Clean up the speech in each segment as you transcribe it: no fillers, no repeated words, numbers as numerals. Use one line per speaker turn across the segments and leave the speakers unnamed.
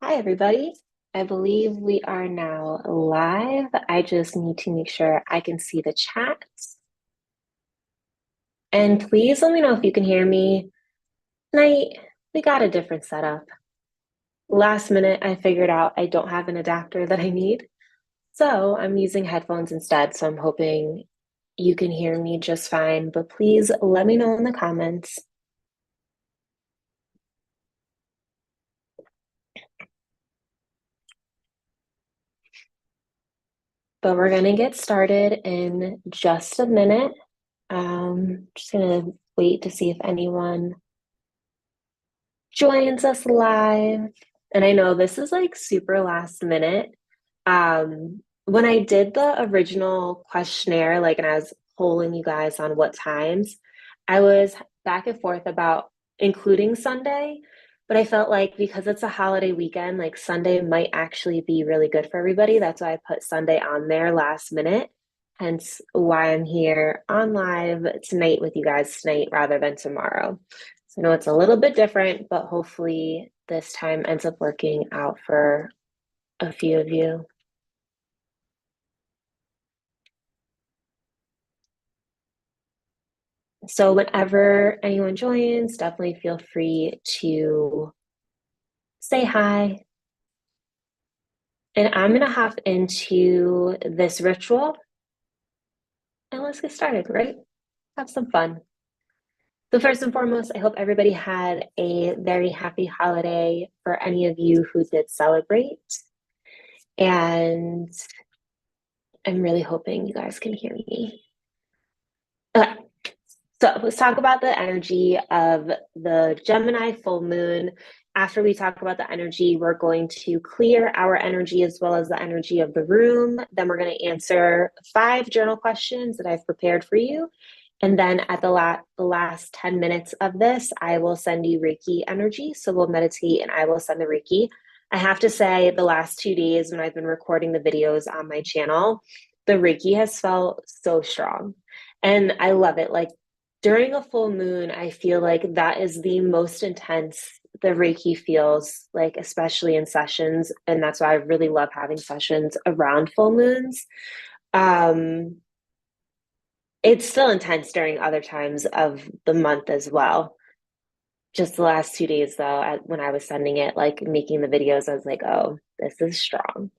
Hi, everybody. I believe we are now live. I just need to make sure I can see the chat. And please let me know if you can hear me. Tonight, we got a different setup. Last minute, I figured out I don't have an adapter that I need. So I'm using headphones instead. So I'm hoping you can hear me just fine. But please let me know in the comments. But we're going to get started in just a minute. Just going to wait to see if anyone joins us live. And I know this is like super last minute. When I did the original questionnaire, like, and I was polling you guys on what times, I was back and forth about including Sunday, but I felt like because it's a holiday weekend, like Sunday might actually be really good for everybody. That's why I put Sunday on there last minute. Hence why I'm here on live tonight with you guys tonight rather than tomorrow. So I know it's a little bit different, but hopefully this time ends up working out for a few of you. So whenever anyone joins, definitely feel free to say hi. And I'm going to hop into this ritual and let's get started, right? Have some fun. So first and foremost, I hope everybody had a very happy holiday for any of you who did celebrate. And I'm really hoping you guys can hear me. Okay. So let's talk about the energy of the Gemini full moon. After we talk about the energy, we're going to clear our energy as well as the energy of the room. Then we're going to answer 5 journal questions that I've prepared for you. And then at the last 10 minutes of this, I will send you Reiki energy. So we'll meditate and I will send the Reiki. I have to say, the last 2 days when I've been recording the videos on my channel, the Reiki has felt so strong. And I love it. Like, during a full moon, I feel like that is the most intense the Reiki feels, like, especially in sessions. And that's why I really love having sessions around full moons. Um, it's still intense during other times of the month as well. Just the last 2 days, though, when I was sending it, like making the videos, I was like, oh, this is strong.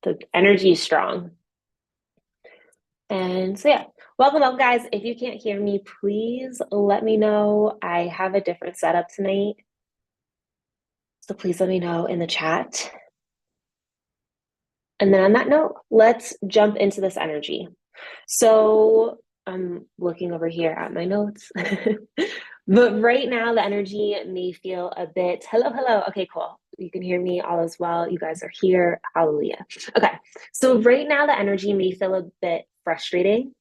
The energy is strong. And so, yeah, welcome, guys. If you can't hear me, please let me know. I have a different setup tonight. So please let me know in the chat. And then on that note, let's jump into this energy. So I'm looking over here at my notes. But right now, the energy may feel a bit, hello. Okay, cool. You can hear me all as well. You guys are here. Hallelujah. Okay. So right now, the energy may feel a bit frustrating.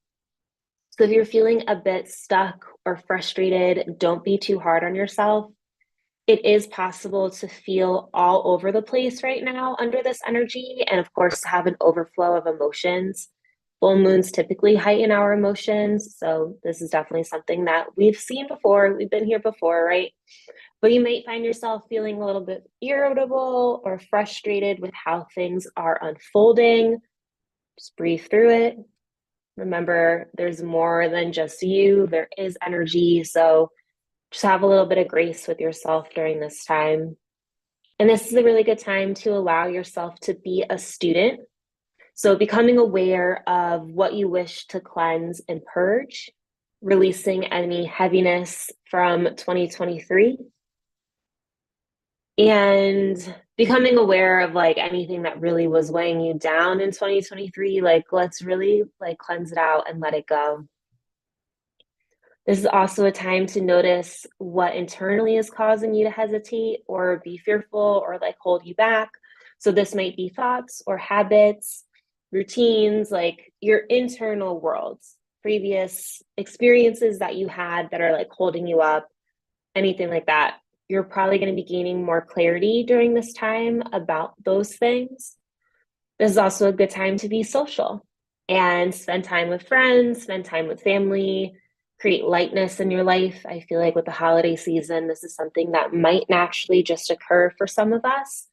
So if you're feeling a bit stuck or frustrated, don't be too hard on yourself. It is possible to feel all over the place right now under this energy, and of course, to have an overflow of emotions. Full moons typically heighten our emotions. So, this is definitely something that we've seen before. We've been here before, right? But you might find yourself feeling a little bit irritable or frustrated with how things are unfolding. Just breathe through it. Remember, there's more than just you, there is energy. So, just have a little bit of grace with yourself during this time. And this is a really good time to allow yourself to be a student. So, becoming aware of what you wish to cleanse and purge, releasing any heaviness from 2023, and becoming aware of like anything that really was weighing you down in 2023. Like, let's really like cleanse it out and let it go. This is also a time to notice what internally is causing you to hesitate or be fearful or like hold you back. So, this might be thoughts or habits, routines, like your internal worlds, previous experiences that you had that are like holding you up, anything like that. You're probably going to be gaining more clarity during this time about those things. This is also a good time to be social and spend time with friends, spend time with family, create lightness in your life. I feel like with the holiday season, this is something that might naturally just occur for some of us.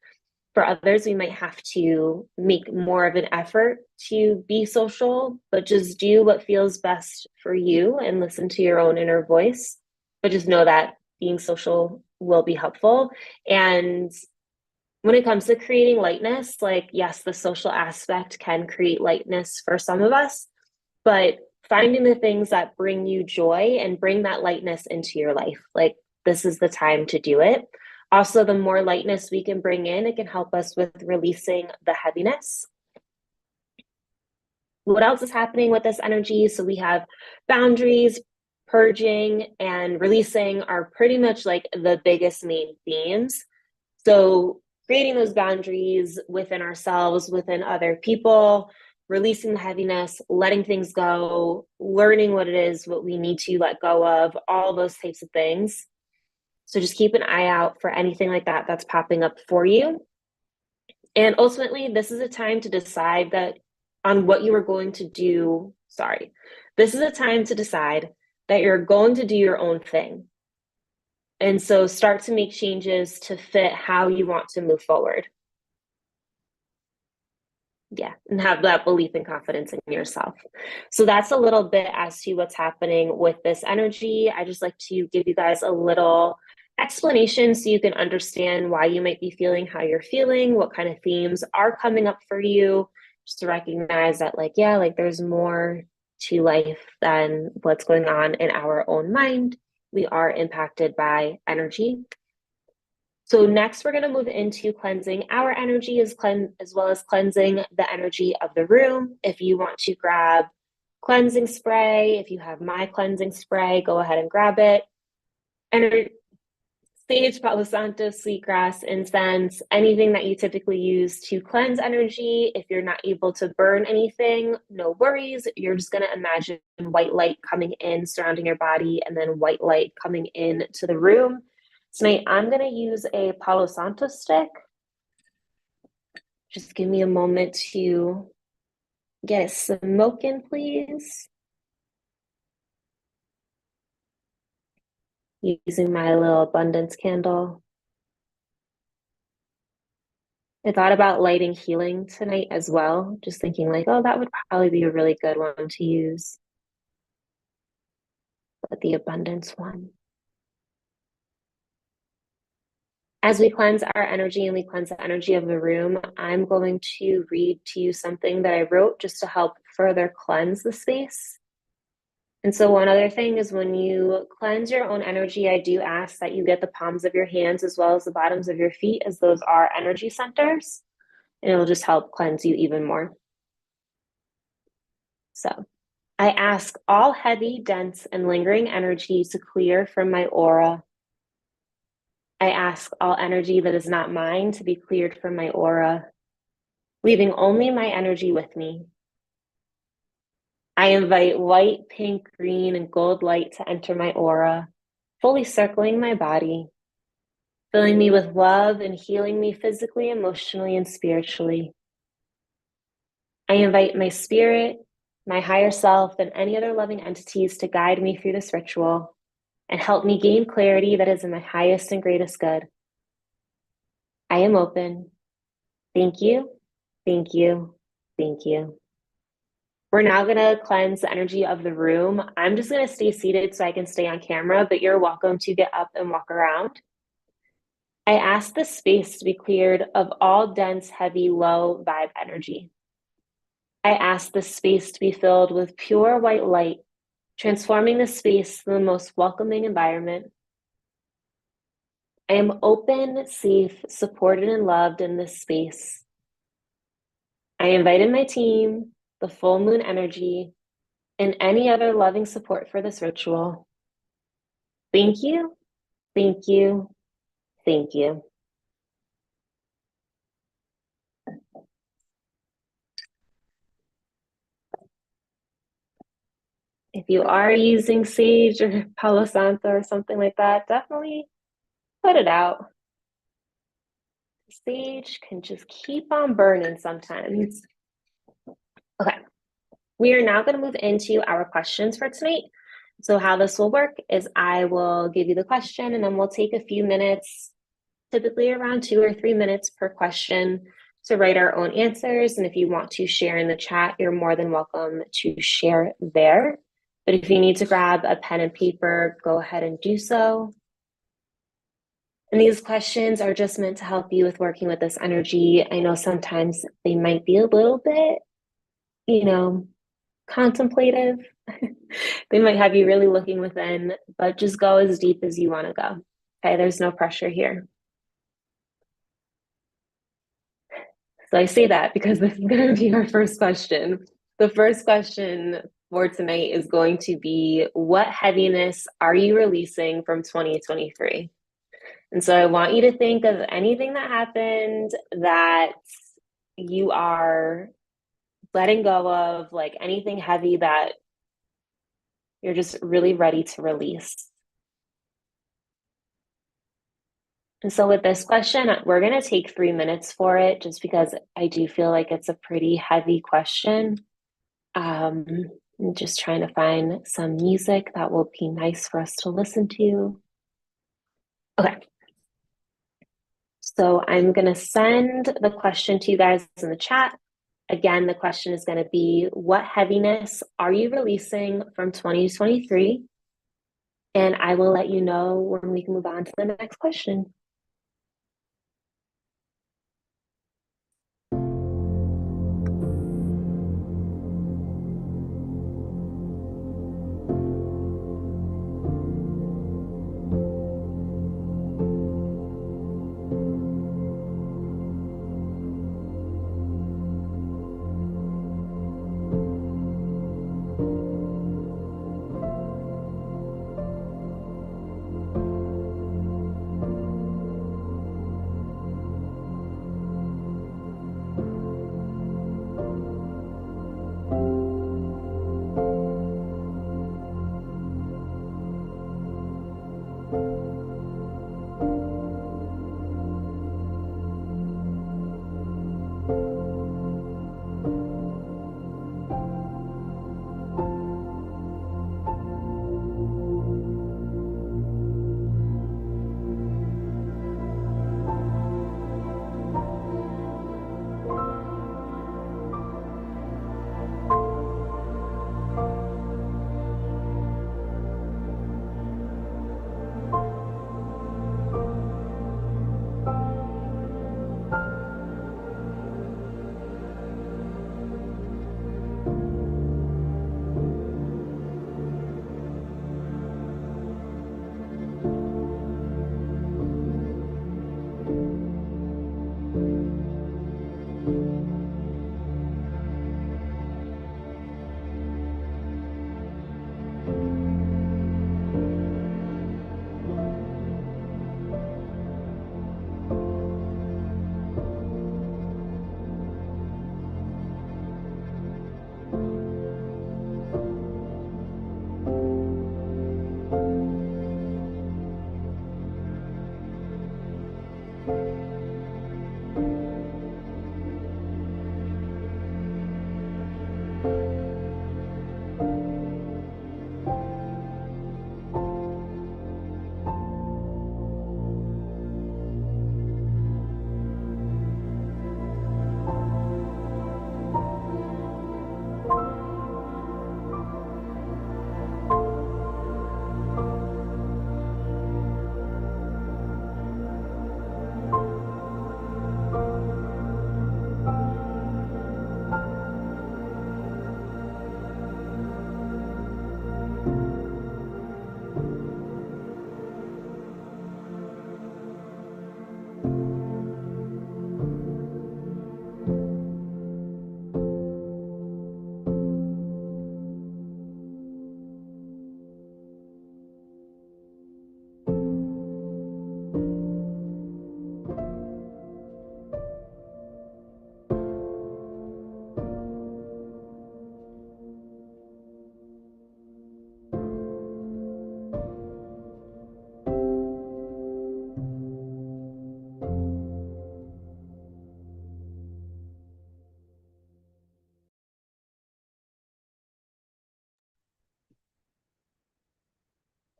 For others, we might have to make more of an effort to be social, but just do what feels best for you and listen to your own inner voice. But just know that being social will be helpful. And when it comes to creating lightness, like, yes, the social aspect can create lightness for some of us, but finding the things that bring you joy and bring that lightness into your life, like, this is the time to do it. Also, the more lightness we can bring in, it can help us with releasing the heaviness. What else is happening with this energy? So we have boundaries, purging, and releasing are pretty much like the biggest main themes. So creating those boundaries within ourselves, within other people, releasing the heaviness, letting things go, learning what it is, what we need to let go of, all those types of things. So just keep an eye out for anything like that that's popping up for you. And ultimately, this is a time to decide that on what you are going to do. Sorry, this is a time to decide that you're going to do your own thing. And so start to make changes to fit how you want to move forward. Yeah, and have that belief and confidence in yourself. So that's a little bit as to what's happening with this energy. I just like to give you guys a little explanation so you can understand why you might be feeling how you're feeling, what kind of themes are coming up for you, just to recognize that, like, yeah, like, there's more to life than what's going on in our own mind. We are impacted by energy. So next, we're going to move into cleansing our energy as well as cleansing the energy of the room. If you want to grab cleansing spray, if you have my cleansing spray, go ahead and grab it. Sage, Palo Santo, sweetgrass, incense, anything that you typically use to cleanse energy. If you're not able to burn anything, no worries. You're just going to imagine white light coming in, surrounding your body, and then white light coming in to the room. Tonight, I'm going to use a Palo Santo stick. Just give me a moment to get it smoking, please. Using my little abundance candle. I thought about lighting healing tonight as well, just thinking like, oh, that would probably be a really good one to use. But the abundance one. As we cleanse our energy and we cleanse the energy of the room, I'm going to read to you something that I wrote just to help further cleanse the space. And so one other thing is, when you cleanse your own energy, I do ask that you get the palms of your hands as well as the bottoms of your feet, as those are energy centers, and it'll just help cleanse you even more. So I ask all heavy, dense, and lingering energy to clear from my aura. I ask all energy that is not mine to be cleared from my aura, leaving only my energy with me. I invite white, pink, green, and gold light to enter my aura, fully circling my body, filling me with love and healing me physically, emotionally, and spiritually. I invite my spirit, my higher self, and any other loving entities to guide me through this ritual and help me gain clarity that is in my highest and greatest good. I am open. Thank you, thank you, thank you. We're now going to cleanse the energy of the room. I'm just going to stay seated so I can stay on camera, but you're welcome to get up and walk around. I ask the space to be cleared of all dense, heavy, low vibe energy. I ask the space to be filled with pure white light, transforming the space to the most welcoming environment. I am open, safe, supported, and loved in this space. I invited my team, the full moon energy, and any other loving support for this ritual. Thank you, thank you, thank you. If you are using sage or Palo Santo or something like that, definitely put it out. Sage can just keep on burning sometimes. Okay, we are now going to move into our questions for tonight. So how this will work is I will give you the question, and then we'll take a few minutes typically around 2 or 3 minutes per question to write our own answers. And if you want to share in the chat, you're more than welcome to share there. But if you need to grab a pen and paper, go ahead and do so. And these questions are just meant to help you with working with this energy. I know sometimes they might be a little bit, contemplative. They might have you really looking within, but just go as deep as you want to go. Okay, there's no pressure here. So I say that because this is going to be our first question. The first question for tonight is going to be, what heaviness are you releasing from 2023? And so I want you to think of anything that happened that you are letting go of, like anything heavy that you're just really ready to release. And so with this question, we're going to take 3 minutes for it, just because I do feel like it's a pretty heavy question. I'm just trying to find some music that will be nice for us to listen to. Okay. So I'm going to send the question to you guys in the chat. Again, the question is going to be, what heaviness are you releasing from 2023? And I will let you know when we can move on to the next question.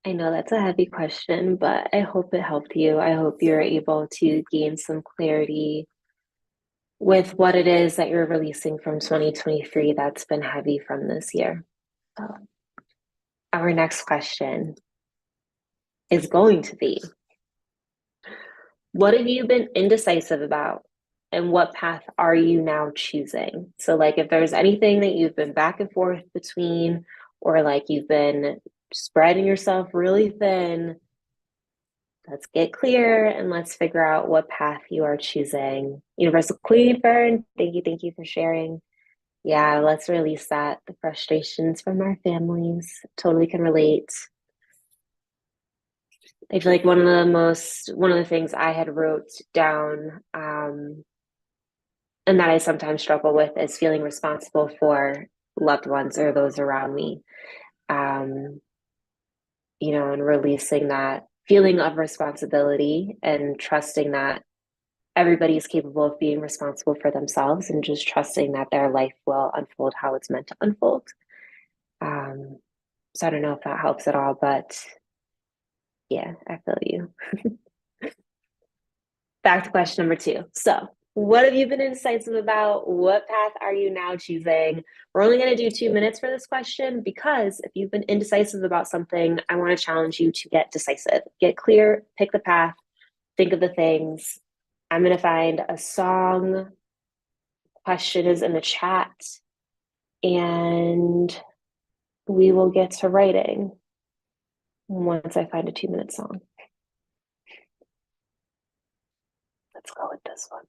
I know that's a heavy question, but I hope it helped you. I hope you're able to gain some clarity with what it is that you're releasing from 2023 that's been heavy from this year. So, our next question is going to be, what have you been indecisive about? And what path are you now choosing? So, like, if there's anything that you've been back and forth between, or like you've been spreading yourself really thin, let's get clear and let's figure out what path you are choosing. Universal Queen Fern, thank you for sharing. Yeah, let's release that. The frustrations from our families totally can relate. I feel like one of the things I had wrote down, and that I sometimes struggle with is feeling responsible for loved ones or those around me. Um, and releasing that feeling of responsibility and trusting that everybody's capable of being responsible for themselves and just trusting that their life will unfold how it's meant to unfold. Um, so I don't know if that helps at all, but yeah, I feel you. Back to question number two. So, what have you been indecisive about? What path are you now choosing? We're only going to do 2 minutes for this question because if you've been indecisive about something, I want to challenge you to get decisive, get clear, pick the path, think of the things. I'm going to find a song. Question is in the chat, and we will get to writing once I find a 2 minute song. Let's go with this one.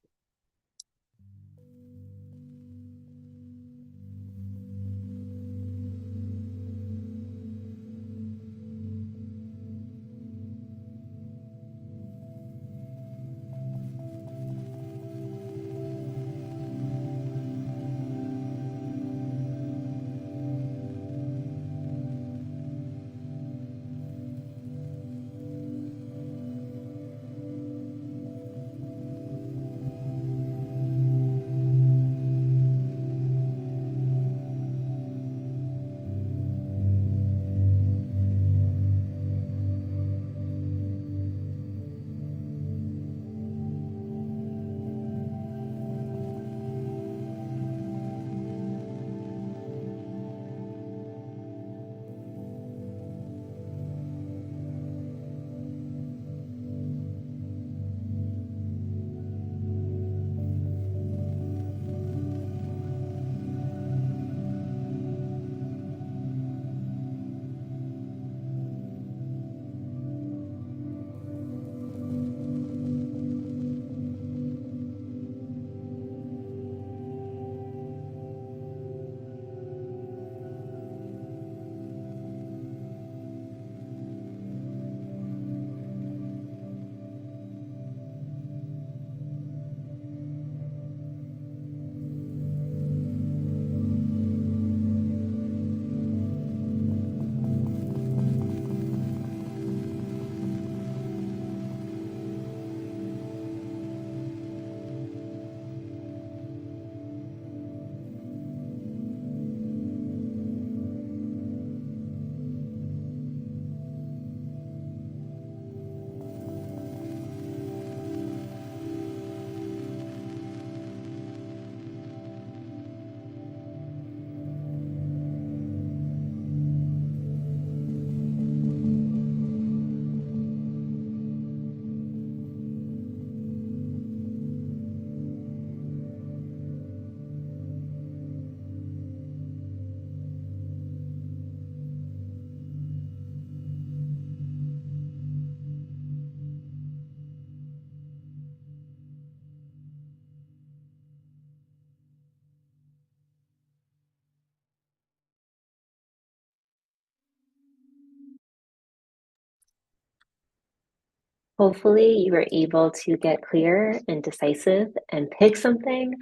Hopefully, you were able to get clear and decisive and pick something.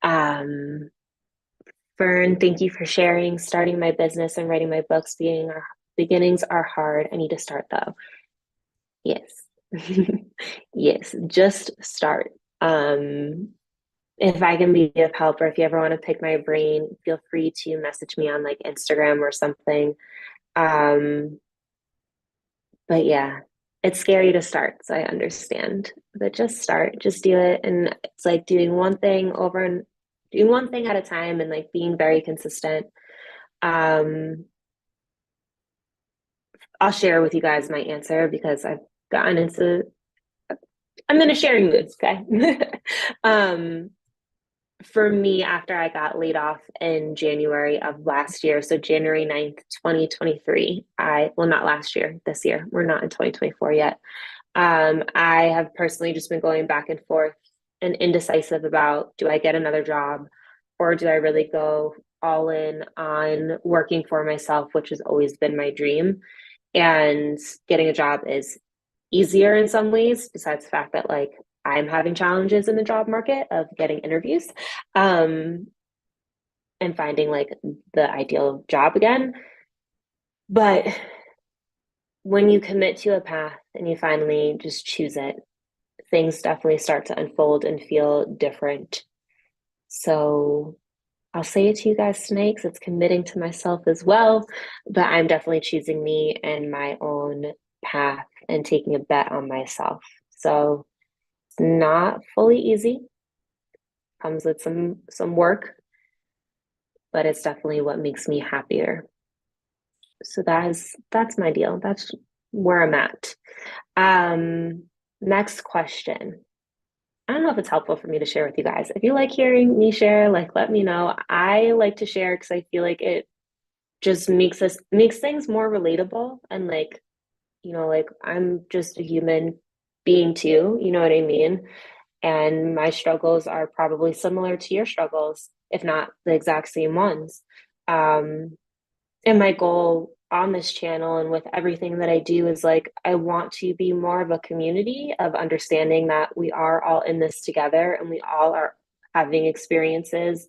Um, Fern, thank you for sharing. Starting my business and writing my books, beginnings are hard. I need to start though. Yes. Yes, just start. If I can be of help or if you ever want to pick my brain, feel free to message me on like Instagram or something. Um, But yeah, it's scary to start, so I understand. But just start, just do it. And it's like doing one thing over and doing one thing at a time and like being very consistent. Um, I'll share with you guys my answer because I've gotten into, I'm in a sharing mood, okay? um, for me, after I got laid off in January of last year, so January 9th, 2023, well, not last year, this year, we're not in 2024 yet. I have personally just been going back and forth and indecisive about, do I get another job or do I really go all in on working for myself, which has always been my dream. And getting a job is easier in some ways, besides the fact that like I'm having challenges in the job market of getting interviews, um, and finding like the ideal job again. But when you commit to a path and you finally just choose it, things definitely start to unfold and feel different. So I'll say it to you guys tonight because it's committing to myself as well. But I'm definitely choosing me and my own path and taking a bet on myself. So it's not fully easy, comes with some work, but it's definitely what makes me happier. So that's my deal. That's where I'm at. Next question. I don't know if it's helpful for me to share with you guys. If you like hearing me share, like let me know. I like to share because I feel like it just makes things more relatable and like, like I'm just a human being too, you know what I mean? And my struggles are probably similar to your struggles, if not the exact same ones. Um, and my goal on this channel and with everything that I do is like, I want to be more of a community of understanding that we are all in this together and we all are having experiences.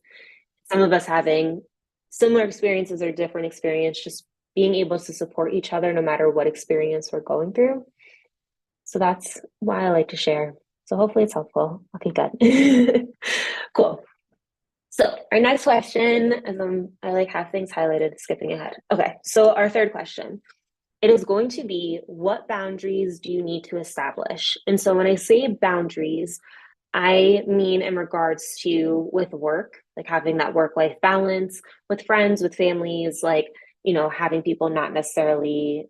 Some of us having similar experiences or different experience, just being able to support each other no matter what experience we're going through. So that's why I like to share. So hopefully it's helpful. Okay, good. Cool. So our next question, as I like have things highlighted, skipping ahead. Okay, so our third question, it is going to be, what boundaries do you need to establish? And so when I say boundaries, I mean in regards to with work, like having that work-life balance, with friends, with families, like, having people not necessarily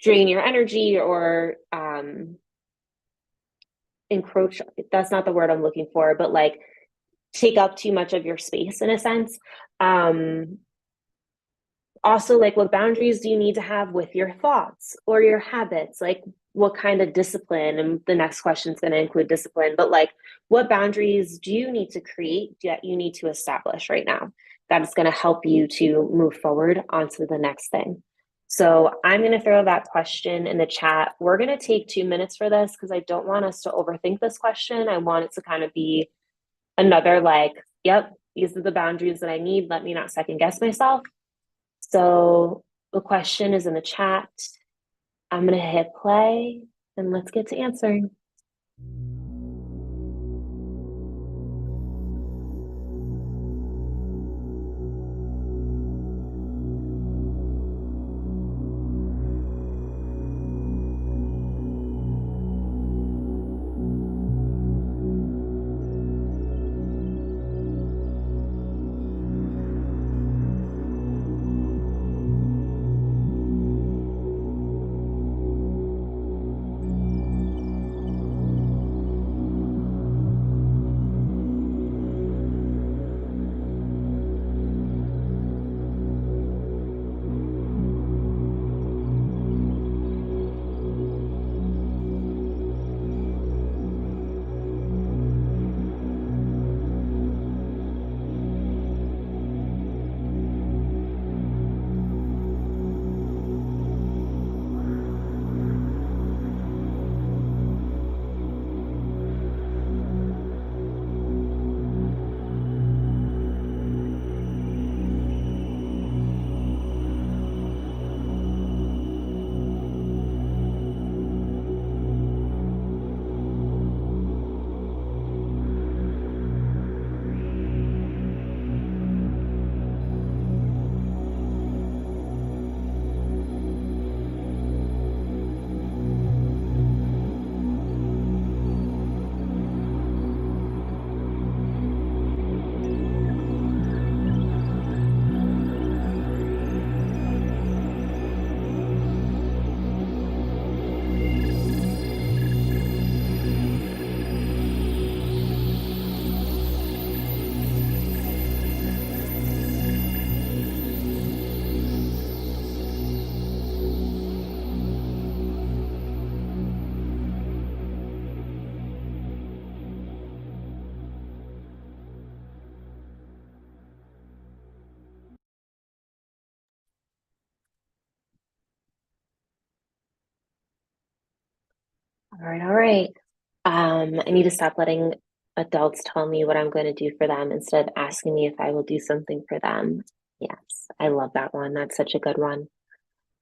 drain your energy or encroach. That's not the word I'm looking for, but like take up too much of your space in a sense. Um, Also, like, what boundaries do you need to have with your thoughts or your habits? Like, what kind of discipline? And the next question is going to include discipline, but like, what boundaries do you need to create that you need to establish right now that is going to help you to move forward onto the next thing? So I'm going to throw that question in the chat. We're going to take 2 minutes for this because I don't want us to overthink this question. I want it to kind of be another like, yep, these are the boundaries that I need. Let me not second guess myself. So the question is in the chat. I'm going to hit play and let's get to answering. All right, all right. I need to stop letting adults tell me what I'm going to do for them instead of asking me if I will do something for them. Yes, I love that one. That's such a good one.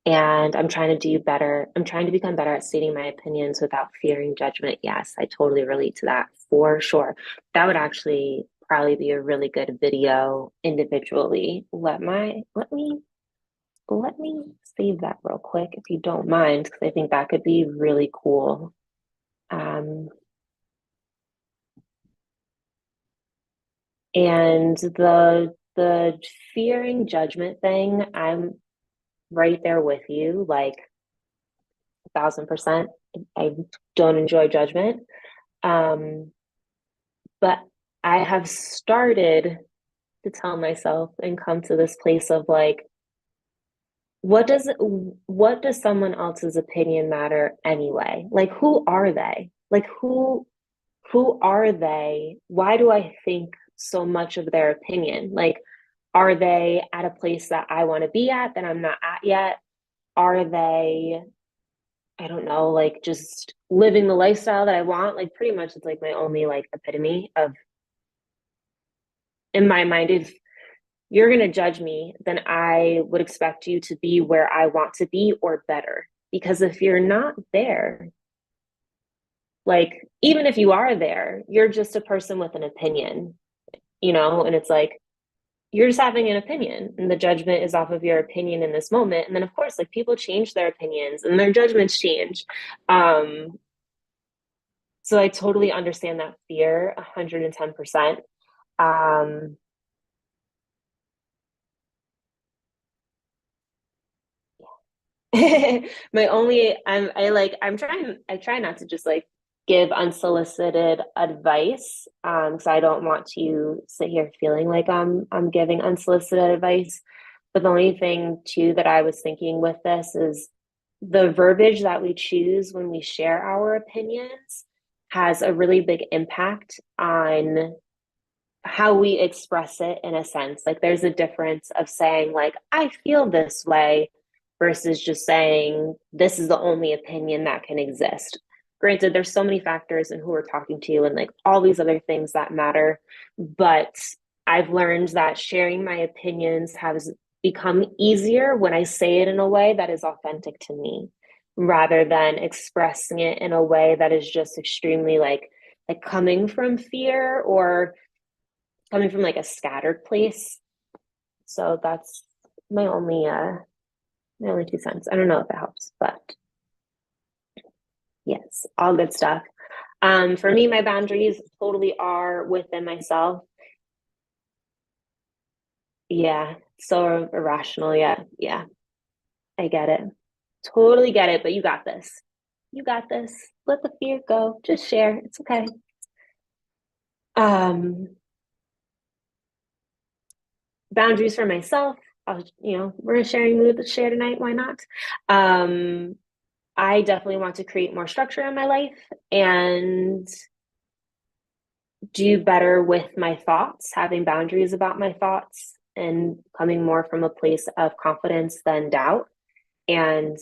And I'm trying to do better. I'm trying to become better at stating my opinions without fearing judgment. Yes, I totally relate to that for sure. That would actually probably be a really good video individually. Let me save that real quick if you don't mind, because I think that could be really cool. Um, and the fearing judgment thing, I'm right there with you, like 1,000%. I don't enjoy judgment. Um, but I have started to tell myself and come to this place of like, what does someone else's opinion matter anyway? Like, who are they? Like, who are they? Why do I think so much of their opinion? Like, are they at a place that I want to be at that I'm not at yet? Are they, I don't know, like just living the lifestyle that I want? Like, pretty much it's like my only like epitome of, in my mind, if you're going to judge me, then I would expect you to be where I want to be or better. Because if you're not there, like, even if you are there, you're just a person with an opinion, and it's like, you're just having an opinion and the judgment is off of your opinion in this moment. And then, of course, like people change their opinions and their judgments change. Um, so I totally understand that fear 110%. Um, I try not to just like give unsolicited advice, because I don't want to sit here feeling like I'm giving unsolicited advice. But the only thing too that I was thinking with this is the verbiage that we choose when we share our opinions has a really big impact on how we express it, in a sense. Like, there's a difference of saying like, I feel this way, versus just saying this is the only opinion that can exist. Granted, there's so many factors in who we're talking to and like all these other things that matter, but I've learned that sharing my opinions has become easier when I say it in a way that is authentic to me, rather than expressing it in a way that is just extremely like coming from fear or coming from like a scattered place. So that's my only 2 cents. I don't know if it helps, but yes, all good stuff. For me, my boundaries totally are within myself. Yeah, so irrational. Yeah, yeah, I get it. Totally get it, but you got this. You got this. Let the fear go. Just share. It's okay. Um, Boundaries for myself. We're sharing mood to share tonight. Why not? Um, I definitely want to create more structure in my life and do better with my thoughts, having boundaries about my thoughts and coming more from a place of confidence than doubt, and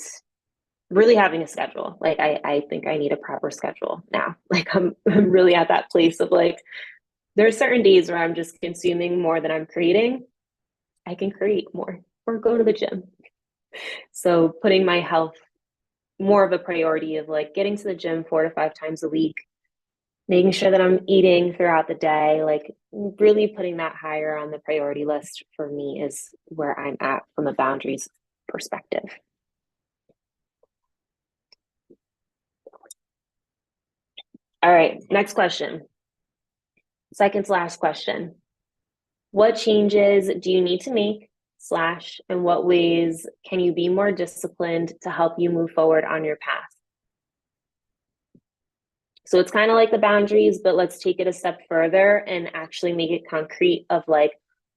really having a schedule. Like, I think I need a proper schedule now. Like, I'm really at that place of like, there are certain days where I'm just consuming more than I'm creating. I can create more or go to the gym. So putting my health more of a priority of like getting to the gym 4 to 5 times a week, making sure that I'm eating throughout the day, like really putting that higher on the priority list for me is where I'm at from a boundaries perspective. All right, next question. Second to last question. What changes do you need to make, slash, in what ways can you be more disciplined to help you move forward on your path? So it's kind of like the boundaries, but let's take it a step further and actually make it concrete of like,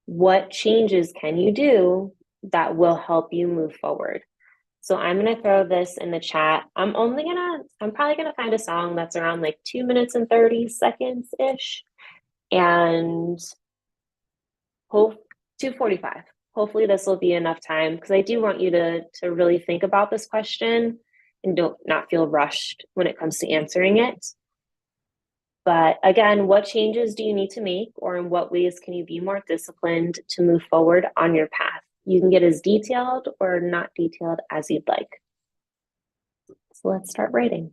what changes can you do that will help you move forward? So I'm going to throw this in the chat. I'm probably going to find a song that's around like 2 minutes and 30 seconds ish. And hope 2:45. Hopefully this will be enough time, because I do want you to really think about this question and don't not feel rushed when it comes to answering it. But again, what changes do you need to make, or in what ways can you be more disciplined to move forward on your path? You can get as detailed or not detailed as you'd like. So let's start writing.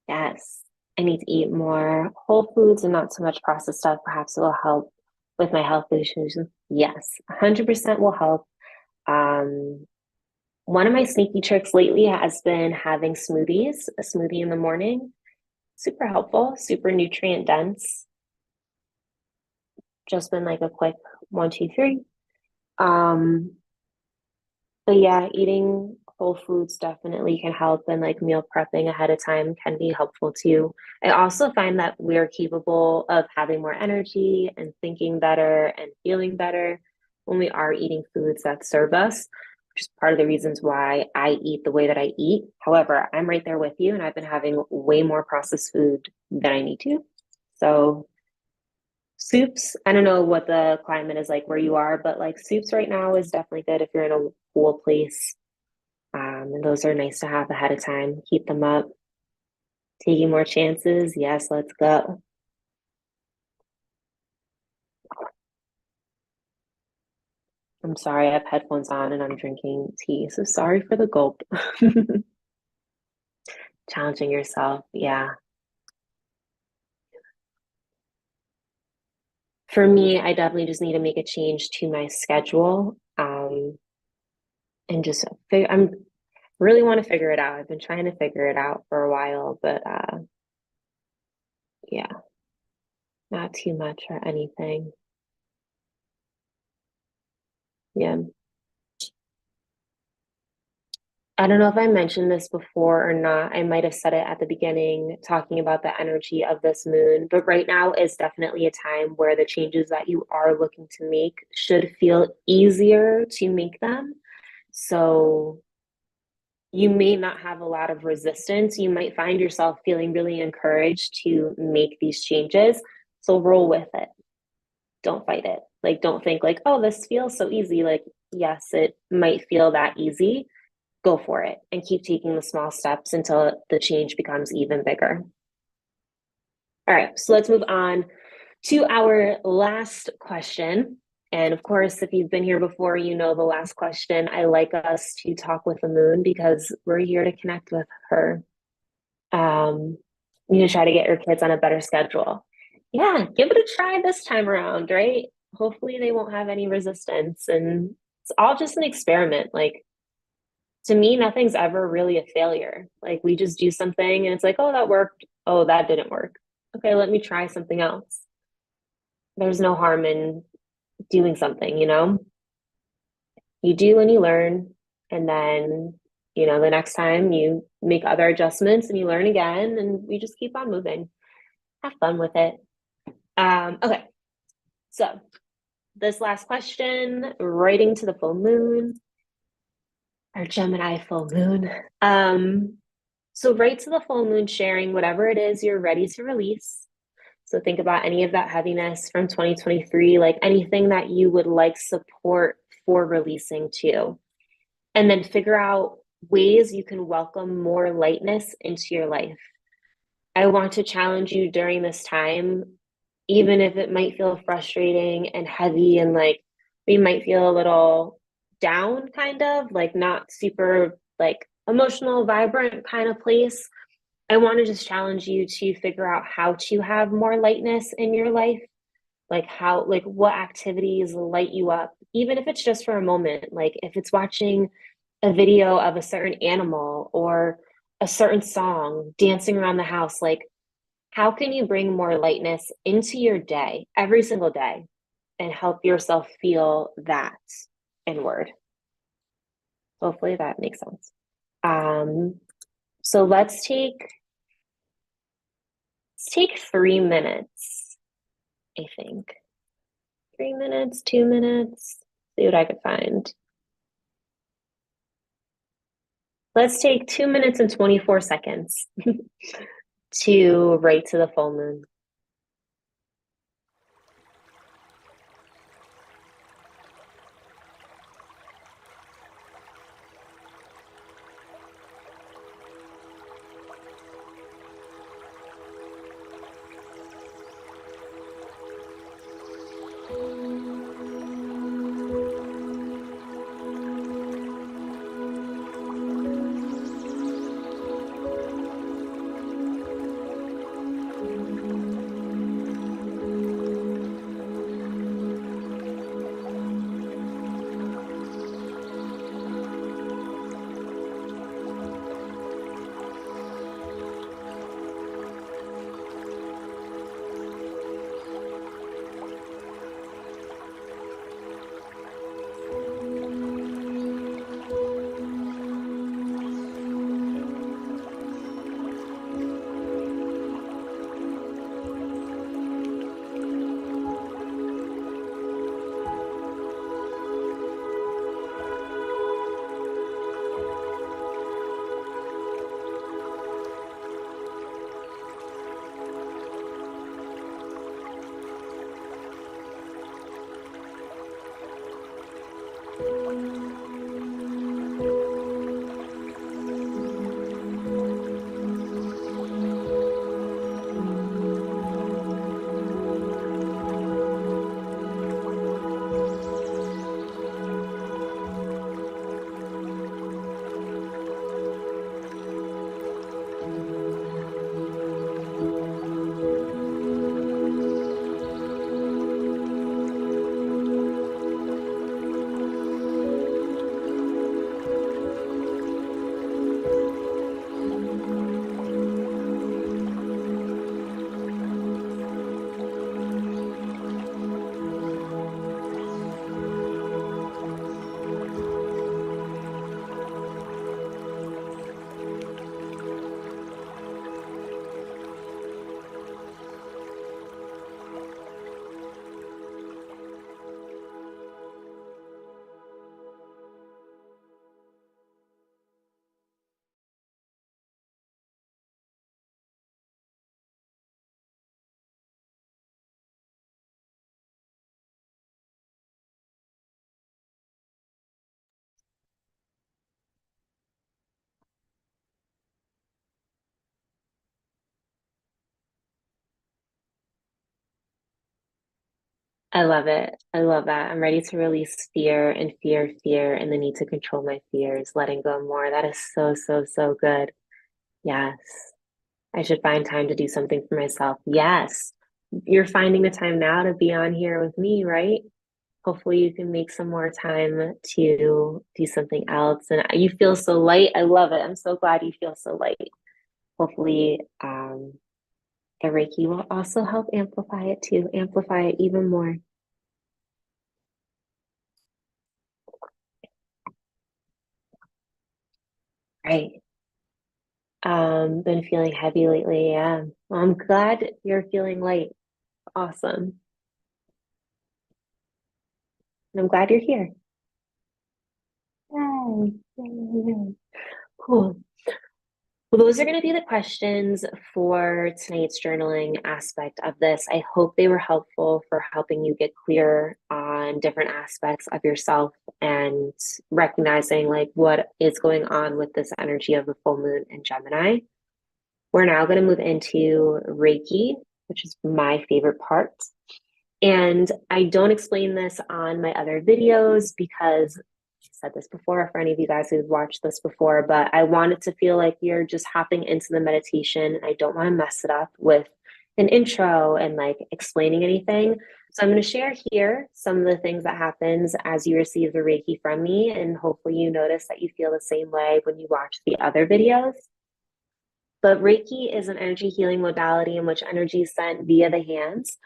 Yes, I need to eat more whole foods and not so much processed stuff. Perhaps it will help with my health issues. Yes, 100% will help. Um, One of my sneaky tricks lately has been having smoothies, a smoothie in the morning. Super helpful, super nutrient dense. Just been like a quick 1, 2, 3. Um, But yeah, eating whole foods definitely can help, and like meal prepping ahead of time can be helpful too. I also find that we're capable of having more energy and thinking better and feeling better when we are eating foods that serve us, which is part of the reasons why I eat the way that I eat. However, I'm right there with you, and I've been having way more processed food than I need to. So soups, I don't know what the climate is like where you are, but like soups right now is definitely good if you're in a cool place. And those are nice to have ahead of time. Heat them up. Taking more chances. Yes, let's go. I'm sorry, I have headphones on and I'm drinking tea. So sorry for the gulp. Challenging yourself. Yeah. For me, I definitely just need to make a change to my schedule. And just figure, I'm really want to figure it out. I've been trying to figure it out for a while, but yeah, not too much or anything. Yeah. I don't know if I mentioned this before or not. I might have said it at the beginning, talking about the energy of this moon, but right now is definitely a time where the changes that you are looking to make should feel easier to make them. So you may not have a lot of resistance. You might find yourself feeling really encouraged to make these changes. So roll with it. Don't fight it. Like, don't think like, oh, this feels so easy. Like, yes, it might feel that easy. Go for it and keep taking the small steps until the change becomes even bigger. All right, so let's move on to our last question. And of course, if you've been here before, you know the last question. I like us to talk with the moon because we're here to connect with her. You know, try to get your kids on a better schedule. Yeah, give it a try this time around, right? Hopefully, they won't have any resistance. And it's all just an experiment. Like, to me, nothing's ever really a failure. Like, we just do something and it's like, oh, that worked. Oh, that didn't work. Okay, let me try something else. There's no harm in doing something, you know? You do and you learn. And then, you know, the next time you make other adjustments and you learn again, and we just keep on moving. Have fun with it. Okay, so this last question, writing to the full moon, our Gemini full moon. So right to the full moon, sharing whatever it is you're ready to release. So think about any of that heaviness from 2023, like anything that you would like support for releasing too. And then figure out ways you can welcome more lightness into your life. I want to challenge you during this time, even if it might feel frustrating and heavy and like we might feel a little down, kind of like not super like emotional, vibrant kind of place. I want to just challenge you to figure out how to have more lightness in your life, like how, like what activities light you up, even if it's just for a moment. Like if it's watching a video of a certain animal or a certain song, dancing around the house, like how can you bring more lightness into your day every single day and help yourself feel that inward? Hopefully that makes sense. So let's take 3 minutes, I think. 3 minutes, 2 minutes, see what I could find. Let's take 2 minutes and 24 seconds to write to the full moon. I love it. I love that. I'm ready to release fear and fear, and the need to control my fears, letting go more. That is so, so, so good. Yes. I should find time to do something for myself. Yes. You're finding the time now to be on here with me, right? Hopefully you can make some more time to do something else. And you feel so light. I love it. I'm so glad you feel so light. Hopefully, a Reiki will also help amplify it too, amplify it even more. Right. Been feeling heavy lately. Yeah. Well, I'm glad you're feeling light. Awesome. And I'm glad you're here. Yay. Yay, yay, yay. Cool. Well, those are going to be the questions for tonight's journaling aspect of this. I hope they were helpful for helping you get clear on different aspects of yourself and recognizing like what is going on with this energy of the full moon in Gemini. We're now going to move into Reiki, which is my favorite part. And I don't explain this on my other videos because I said this before for any of you guys who've watched this before, but I want it to feel like you're just hopping into the meditation. I don't want to mess it up with an intro and like explaining anything. So I'm going to share here some of the things that happens as you receive the Reiki from me. And hopefully you notice that you feel the same way when you watch the other videos. But Reiki is an energy healing modality in which energy is sent via the hands.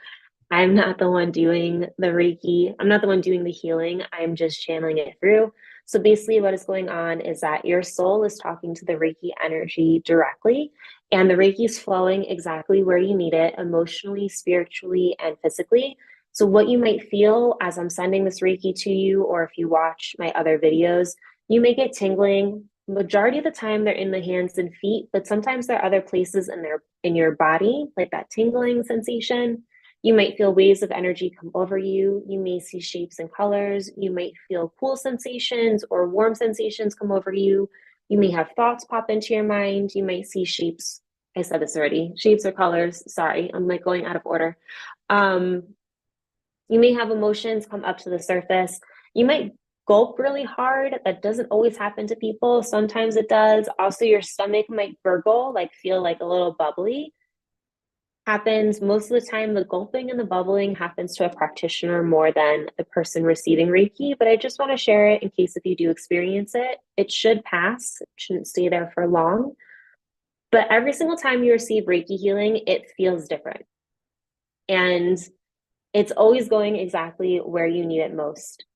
I'm not the one doing the Reiki. I'm not the one doing the healing. I'm just channeling it through. So basically, what is going on is that your soul is talking to the Reiki energy directly, and the Reiki is flowing exactly where you need it emotionally, spiritually, and physically. So, what you might feel as I'm sending this Reiki to you, or if you watch my other videos, you may get tingling. Majority of the time, they're in the hands and feet, but sometimes there are other places in your body, like that tingling sensation. You might feel waves of energy come over you. You may see shapes and colors. You might feel cool sensations or warm sensations come over you. You may have thoughts pop into your mind. You might see shapes. I said this already, shapes or colors. Sorry, I'm like going out of order. Um, you may have emotions come up to the surface. You might gulp really hard. That doesn't always happen to people. Sometimes it does. Also, your stomach might gurgle, like feel like a little bubbly. Happens most of the time. The gulping and the bubbling happens to a practitioner more than the person receiving Reiki, but I just want to share it in case if you do experience it. It should pass, it shouldn't stay there for long. But every single time you receive Reiki healing, it feels different. And it's always going exactly where you need it most.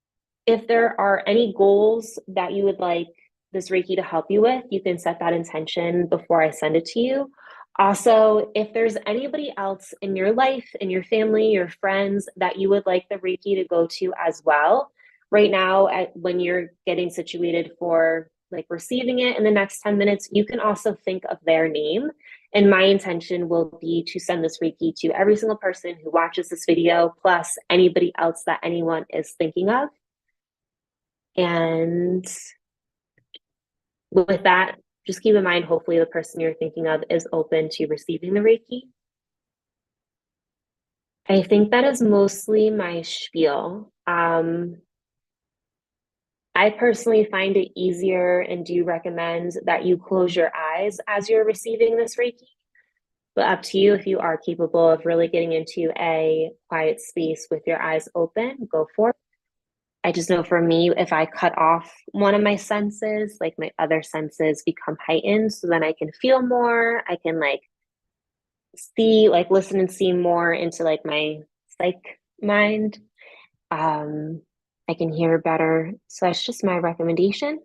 If there are any goals that you would like this Reiki to help you with, you can set that intention before I send it to you. Also, if there's anybody else in your life, in your family, your friends that you would like the Reiki to go to as well, right now, when you're getting situated for like receiving it in the next 10 minutes, you can also think of their name. And my intention will be to send this Reiki to every single person who watches this video, plus anybody else that anyone is thinking of. And with that, just keep in mind, hopefully the person you're thinking of is open to receiving the Reiki. I think that is mostly my spiel. I personally find it easier and do recommend that you close your eyes as you're receiving this Reiki, but up to you if you are capable of really getting into a quiet space with your eyes open, go for it. I just know for me, if I cut off one of my senses, like my other senses become heightened. So then I can feel more. I can like see, like listen and see more into like my psych mind. Um, I can hear better. So that's just my recommendation.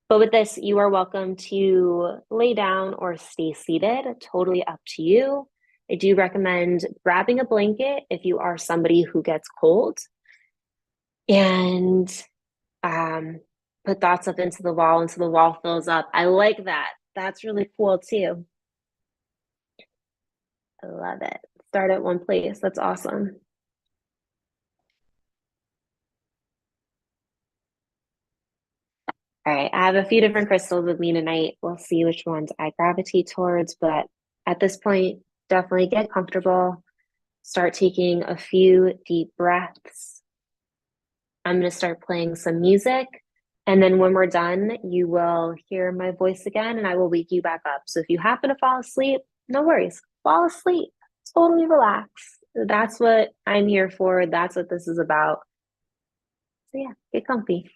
But with this, you are welcome to lay down or stay seated, totally up to you. I do recommend grabbing a blanket if you are somebody who gets cold. And put thoughts up into the wall until the wall fills up. I like that. That's really cool too. I love it. Start at one place. That's awesome. All right. I have a few different crystals with me tonight. We'll see which ones I gravitate towards, but at this point, definitely get comfortable. start taking a few deep breaths. I'm going to start playing some music. And then when we're done, you will hear my voice again and I will wake you back up. So if you happen to fall asleep, no worries. Fall asleep. Totally relax. That's what I'm here for. That's what this is about. So yeah, get comfy.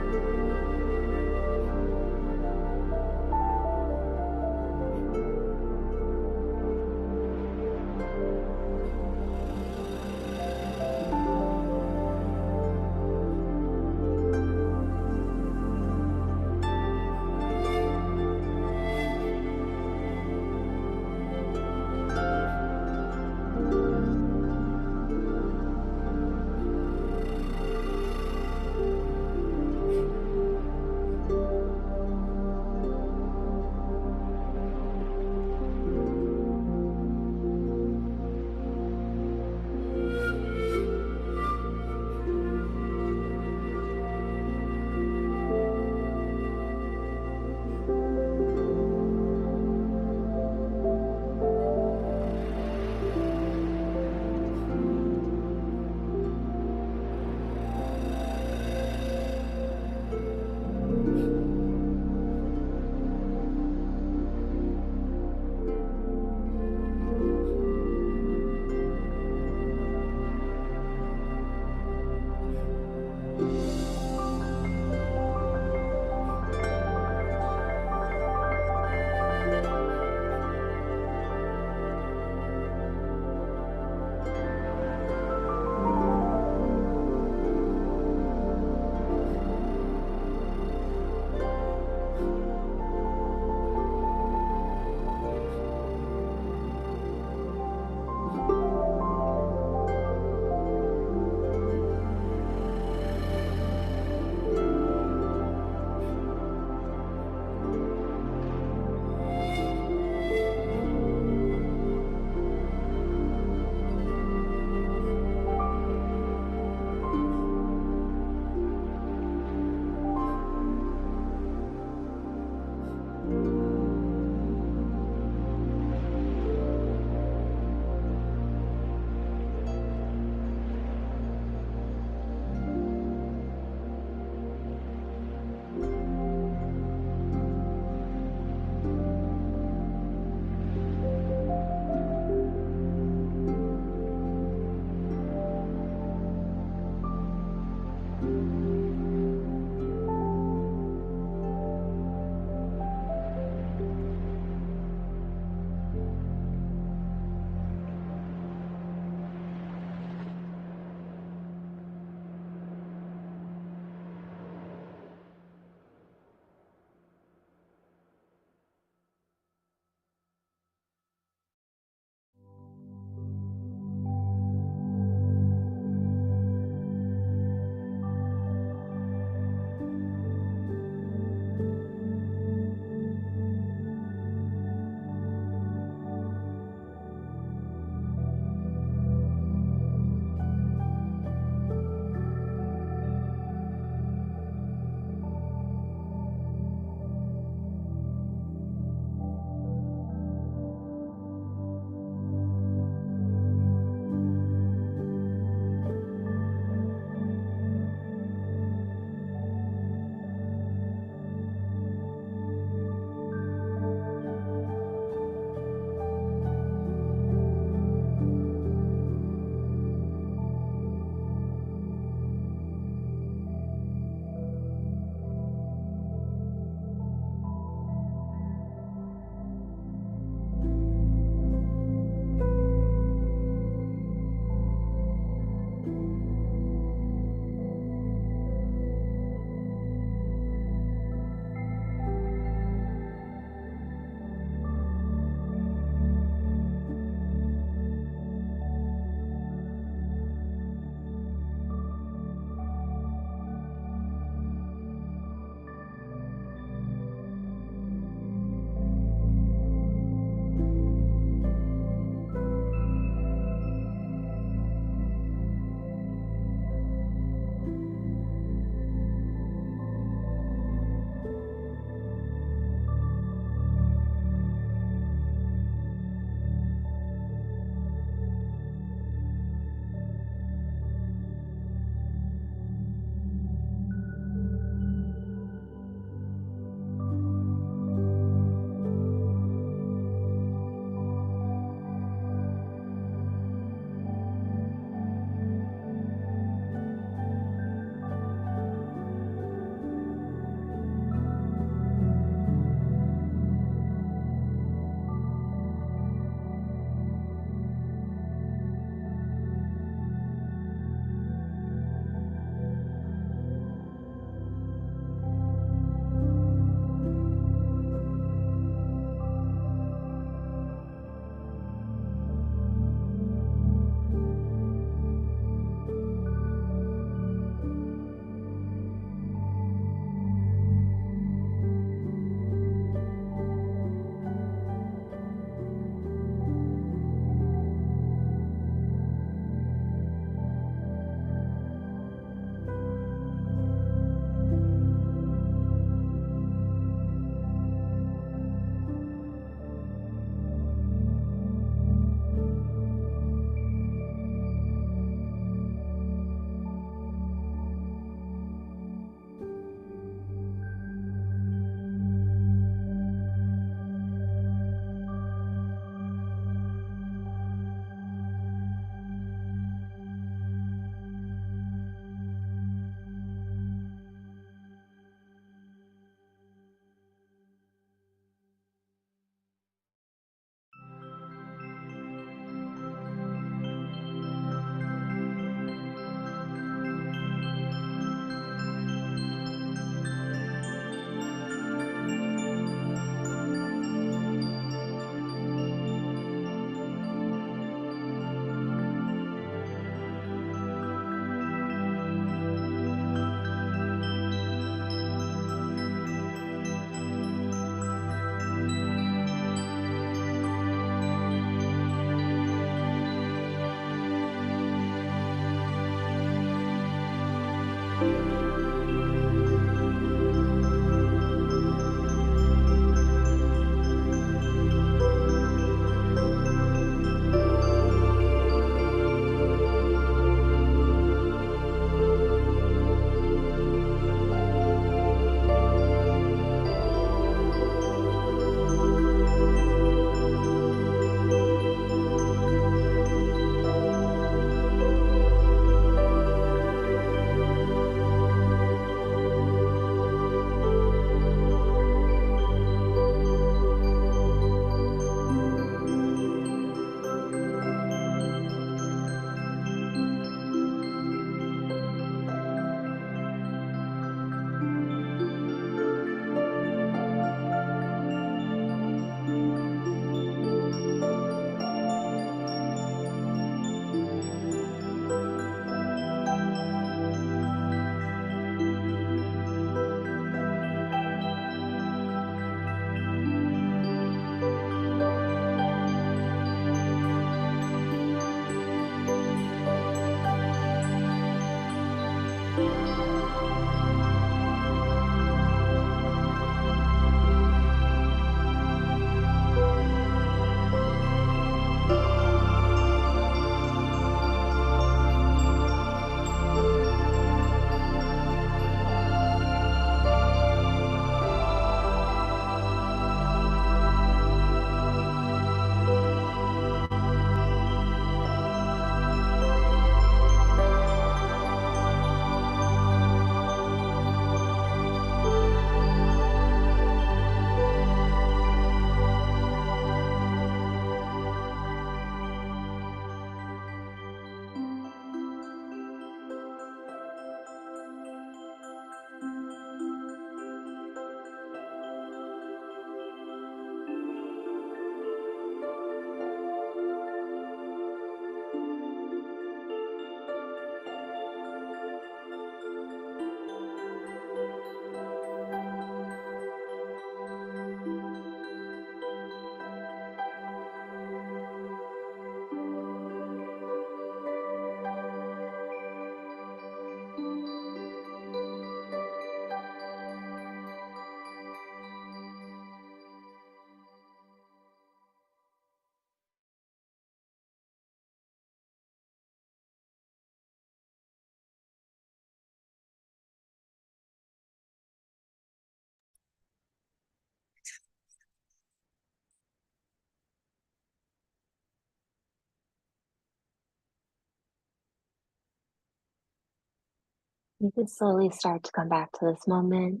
You can slowly start to come back to this moment,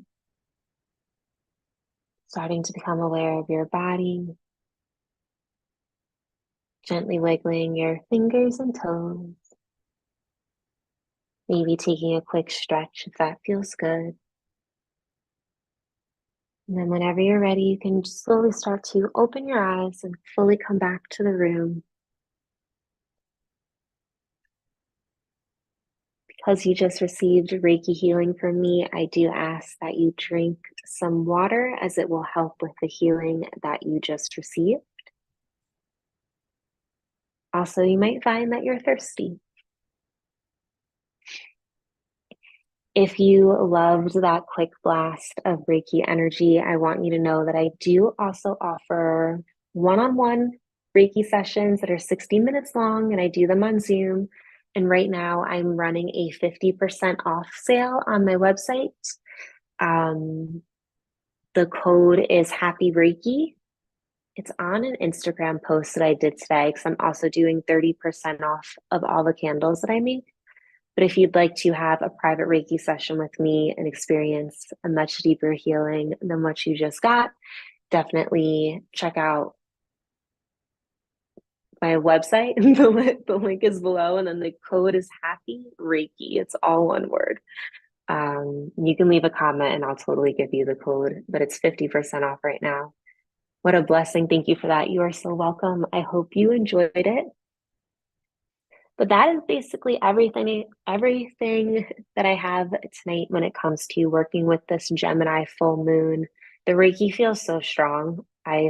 starting to become aware of your body, gently wiggling your fingers and toes, maybe taking a quick stretch if that feels good. And then whenever you're ready, you can just slowly start to open your eyes and fully come back to the room. Because you just received Reiki healing from me, I do ask that you drink some water as it will help with the healing that you just received. Also, you might find that you're thirsty. If you loved that quick blast of Reiki energy, I want you to know that I do also offer one-on-one Reiki sessions that are 60 minutes long, and I do them on Zoom. And right now, I'm running a 50% off sale on my website. The code is Happy Reiki. It's on an Instagram post that I did today because I'm also doing 30% off of all the candles that I make. But if you'd like to have a private Reiki session with me and experience a much deeper healing than what you just got, definitely check out my website. The link is below, and then the code is Happy Reiki. It's all one word. You can leave a comment and I'll totally give you the code, but it's 50% off right now. What a blessing. Thank you for that. You are so welcome. I hope you enjoyed it. But that is basically everything that I have tonight when it comes to working with this Gemini full moon. The Reiki feels so strong. I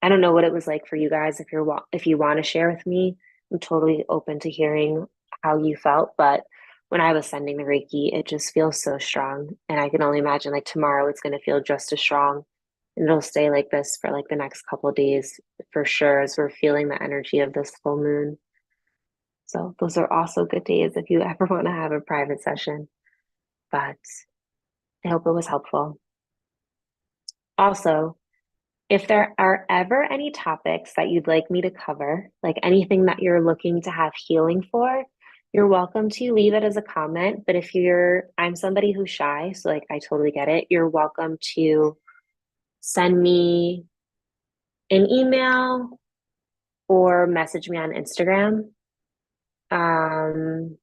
don't know what it was like for you guys. If you want to share with me, I'm totally open to hearing how you felt. But when I was sending the Reiki, it just feels so strong. And I can only imagine like tomorrow it's going to feel just as strong. And it'll stay like this for like the next couple of days for sure as we're feeling the energy of this full moon. So those are also good days if you ever want to have a private session. But I hope it was helpful. Also, if there are ever any topics that you'd like me to cover, like anything that you're looking to have healing for, you're welcome to leave it as a comment. But I'm somebody who's shy, so like I totally get it. You're welcome to send me an email or message me on Instagram. And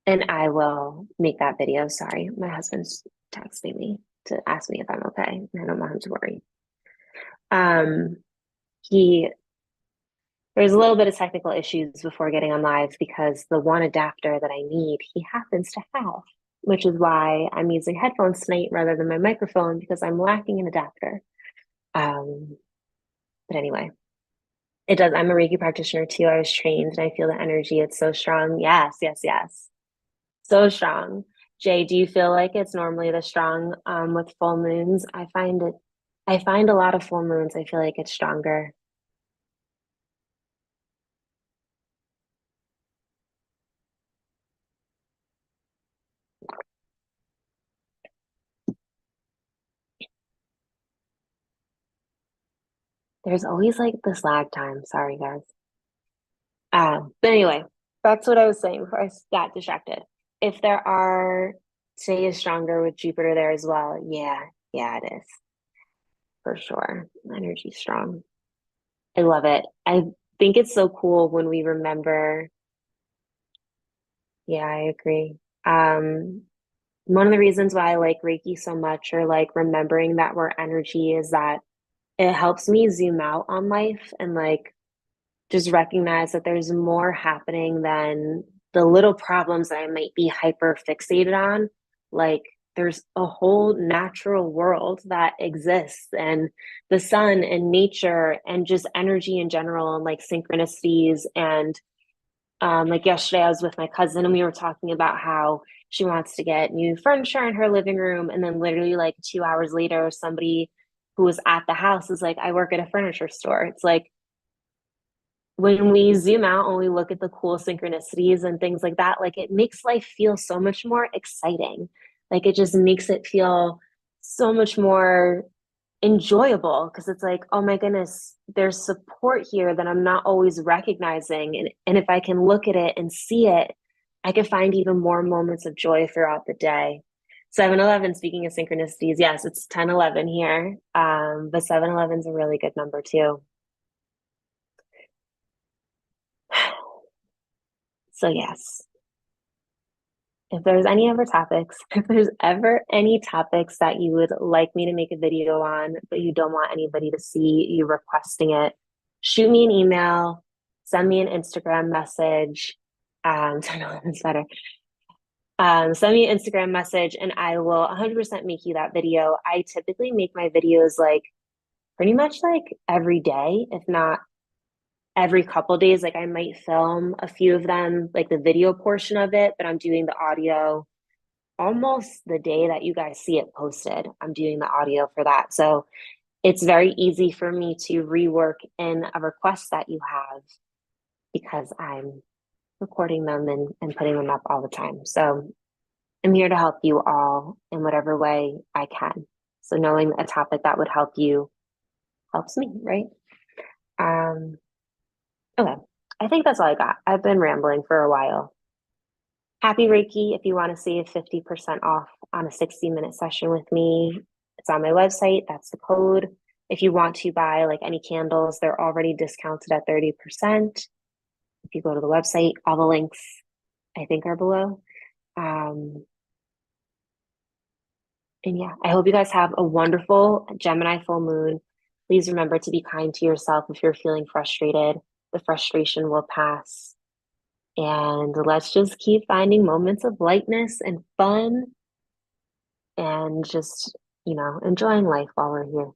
I will make that video. Sorry, my husband's texting me to ask me if I'm okay. I don't want him to worry. Um, he There's a little bit of technical issues before getting on live because the one adapter that I need, he happens to have, which is why I'm using headphones tonight rather than my microphone because I'm lacking an adapter. But anyway, it does. I'm a Reiki practitioner too. I was trained and I feel the energy. It's so strong. Yes, yes, yes. So strong. Jay, do you feel like it's normally the strong with full moons? I find a lot of full moons, I feel like it's stronger. There's always like this lag time. Sorry, guys. But anyway, back to what I was saying before I got distracted. If there are, Today is stronger with Jupiter there as well. Yeah, yeah, it is for sure. Energy's strong. I love it. I think it's so cool when we remember. Yeah, I agree. One of the reasons why I like Reiki so much or like remembering that we're energy is that it helps me zoom out on life and like just recognize that there's more happening than the little problems that I might be hyper fixated on. Like there's a whole natural world that exists and the sun and nature and just energy in general and like synchronicities and like yesterday, I was with my cousin and we were talking about how she wants to get new furniture in her living room. And then, literally, like 2 hours later, somebody who was at the house is like, I work at a furniture store. It's like when we zoom out and we look at the cool synchronicities and things like that, like it makes life feel so much more exciting. Like it just makes it feel so much more enjoyable because it's like, oh my goodness, there's support here that I'm not always recognizing. And if I can look at it and see it, I could find even more moments of joy throughout the day. 7-Eleven, speaking of synchronicities, yes, it's 10-11 here. But 7-Eleven is a really good number too. So yes, if there's any ever topics, if there's ever any topics that you would like me to make a video on, but you don't want anybody to see you requesting it, shoot me an email, send me an Instagram message. 10-11 is better. Send me an Instagram message and I will 100% make you that video. I typically make my videos like pretty much like every day, if not every couple days. Like I might film a few of them, like the video portion of it, but I'm doing the audio almost the day that you guys see it posted. I'm doing the audio for that. So it's very easy for me to rework in a request that you have because I'm recording them and putting them up all the time. So I'm here to help you all in whatever way I can. So knowing a topic that would help you helps me, right? Okay. I think that's all I got. I've been rambling for a while. Happy Reiki, if you want to save 50% off on a 60-minute session with me, it's on my website. That's the code. If you want to buy like any candles, they're already discounted at 30%. If you go to the website, all the links I think are below. And yeah, I hope you guys have a wonderful Gemini full moon. Please remember to be kind to yourself if you're feeling frustrated. The frustration will pass. And let's just keep finding moments of lightness and fun and just, enjoying life while we're here.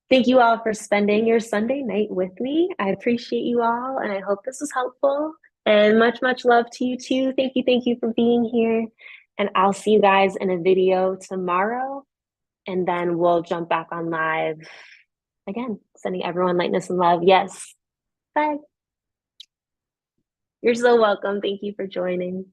Thank you all for spending your Sunday night with me. I appreciate you all, and I hope this was helpful. And much, much love to you too. Thank you for being here. And I'll see you guys in a video tomorrow. And then we'll jump back on live again, sending everyone lightness and love. Yes. Bye. You're so welcome. Thank you for joining.